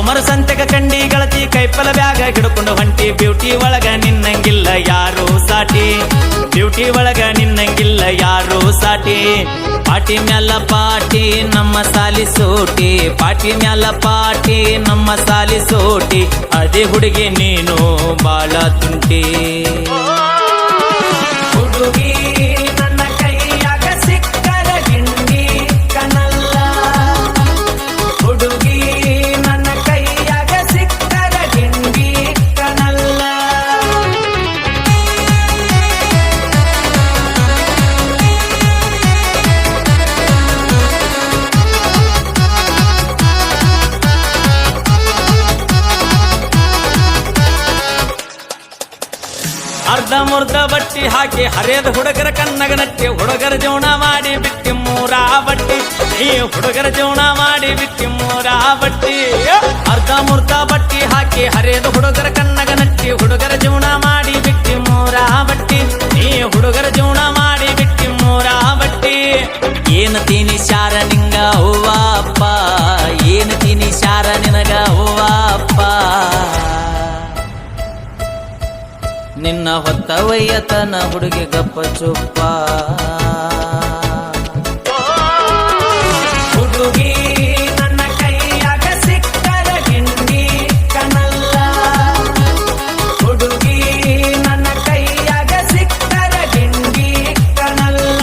ಮರುಸಂತೆಗ ಕಂಡಿ ಗಳತಿ ಕೈಪಲ ಬ್ಯಾಗ ಹಿಡ್ಕೊಂಡು ಹೊಂಟಿ ಬ್ಯೂಟಿ ಒಳಗ ನಿನ್ನಂಗಿಲ್ಲ ಯಾರು ಸಾಟಿ ಬ್ಯೂಟಿ ಒಳಗ ನಿನ್ನಂಗಿಲ್ಲ ಯಾರು ಸಾಟಿ ಪಾಟಿ ಮ್ಯಾಲ ಪಾಟಿ ನಮ್ಮ ಸಾಲಿ ಸೋಟಿ ಪಾಟಿ ಮ್ಯಾಲ ಪಾಟಿ ನಮ್ಮ ಸಾಲಿ ಸೋಟಿ ಅದೇ ಹುಡುಗಿ ನೀನು ಬಾಳ ತುಂಟಿ ಹುಡುಗಿ ನನ್ನ ಕೈಯಾಗ ಸಿಕ್ಕರ ಗಿಂಡಿ ಕನಲ್ಲ ಹುಡುಗಿ ನನ್ನ ಕೈಯಾಗ ಸಿಕ್ಕರ ಗಿಂಡಿ ಕನಲ್ಲ ಅರ್ಧ ಮುರ್ಧ ಬಟ್ಟಿ ಹಾಕಿ ಹರಿಯದ ಹುಡುಗರ ಕಣ್ಣಗ ನಟ್ಟಿ ಹುಡುಗರ ಜೀವನ ಮಾಡಿ ಬಿಟ್ಟಿ ಮೂರಾ ಬಟ್ಟಿ ಈ ಹುಡುಗರ ಜೀವನ ಮಾಡಿ ಬಿಟ್ಟಿ ಮೂರಾ ಬಟ್ಟಿ ಅರ್ಧ ಮುರ್ಧ ಬಟ್ಟಿ ಹಾಕಿ ಹರಿಯದ ಹುಡುಗರ ಕಣ್ಣಗ ನಟ್ಟಿ ಹುಡುಗರ ಜೀವನ ಮಾಡಿ ಬಿಟ್ಟಿ ಮೂರಾ ಬಟ್ಟಿ ಈ ಹುಡುಗರ ಜೀವನ ಮಾಡಿ ಬಿಟ್ಟಿ ಮೂರಾ ಬಟ್ಟಿ ಏನು ತೀನಿ ಶಾರ ನಿಂಗ ಹೂವ ಅಪ್ಪ ಏನು ತೀನಿ ಶಾರ ನಿನಗ ಹೂವ ಅಪ್ಪ ನಿನ್ನ ಹೊತ್ತ ವಯ್ಯತನ ಹುಡುಗಿ ಗಪ್ಪ ಚುಪ್ಪ ಹುಡುಗಿ ನನ್ನ ಕೈಯಾಗ ಸಿಕ್ಕರ ಗಿಂಡಿ ಕನಲ್ಲ ಹುಡುಗಿ ನನ್ನ ಕೈಯಾಗ ಸಿಕ್ಕರ ಗಿಂಡಿ ಕನಲ್ಲ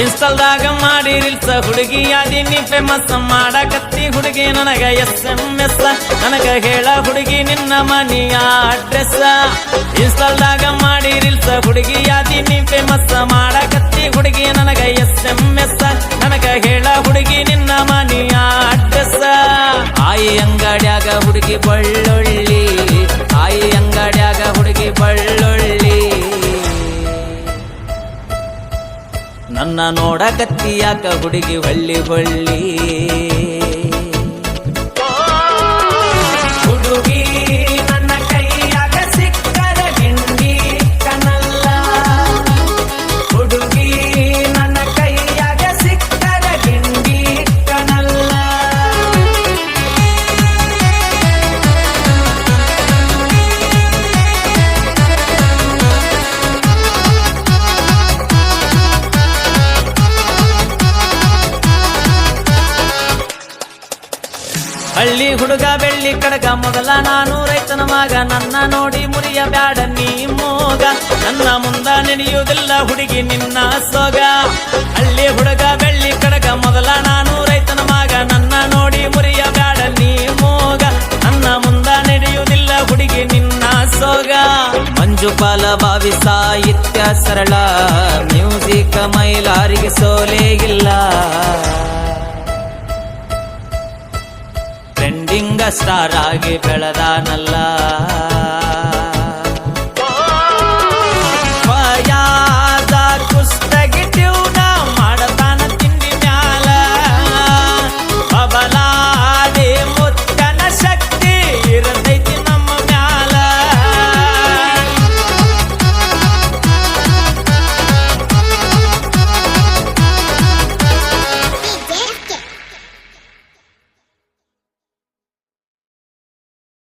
ಇನ್ಸ್ಟಾಲ್ದಾಗ ಮಾಡಿ ರೀಲ್ಸ್ ಹುಡುಗಿ ಯಾದಿನಿ ಫೇಮಸ್ ಮಾಡಕತ್ತಿ ಹುಡುಗಿ ನನಗ SMS ನನಗ ಹೇಳ ಹುಡುಗಿ ನಿನ್ನ ಮನೆಯ ಅಡ್ರೆಸ್ ಇನ್ಸ್ಟಾಲ್ದಾಗ ಮಾಡಿ ರೀಲ್ಸ್ ಹುಡುಗಿ ಯಾದಿನಿ ಫೇಮಸ್ ಮಾಡಕತ್ತಿ ಹುಡುಗಿ ನನಗ SMS ನನಗ ಹೇಳ ಹುಡುಗಿ ನಿನ್ನ ಮನೆಯ ಅಡ್ರೆಸ್ ಆಯಿ ಅಂಗಡ್ಯಾಗ ಹುಡುಗಿ ಬಳ್ಳೊಳ್ಳಿ ಆಯಿ ಅಂಗಡ್ಯಾಗ ಹುಡುಗಿ ಬಳ್ಳೊಳ್ಳಿ ನನ್ನ ನೋಡಕತ್ತಿ ಯಾಕ ಹುಡುಗಿ ಹೊಳ್ಳಿ ಹೊಳ್ಳಿ ಹುಡುಗಿ ನನ್ನ ಕೈಯಾಗ ಸಿಕ್ಕರ ಗಿಂಡಿ ಕನಲ್ಲ ಹುಡುಗಿ ನನ್ನ ಕೈಯಾಗ ಸಿಕ್ಕರ ಗಿಂಡಿ ಕನಲ್ಲ ಹಳ್ಳಿ ಹುಡುಗ ಬೆಳ್ಳಿ ಕಡಗ ಮೊದಲ ನಾನು ರೈತನ ಮಗ ನನ್ನ ನೋಡಿ ಮುರಿಯ ಬ್ಯಾಡ ನೀ ಮೋಗ ನನ್ನ ಮುಂದ ನಡೆಯುವುದಿಲ್ಲ ಹುಡುಗಿ ನಿನ್ನ ಸೋಗ ಹಳ್ಳಿ ಹುಡುಗ ಬೆಳ್ಳಿ ಕಡಗ ಮೊದಲ ನಾನು ರೈತನ ಮಗ ನನ್ನ ನೋಡಿ ಮುರಿಯ ಬ್ಯಾಡ ನೀ ಮೋಗ ನನ್ನ ಮುಂದ ನಡೆಯುವುದಿಲ್ಲ ಹುಡುಗಿ ನಿನ್ನ ಸೋಗ ಮಂಜುಪಾಲ ಭಾವಿ ಸಾಹಿತ್ಯ ಸರಳ ಮ್ಯೂಸಿಕ್ ಮೈಲಾರಿಗೆ ಸೋಲೇ ಇಲ್ಲ ಟ್ರೆಂಡಿಂಗ್ ಸ್ಟಾರ್ ಆಗಿ ಬೆಳೆದಾನಲ್ಲ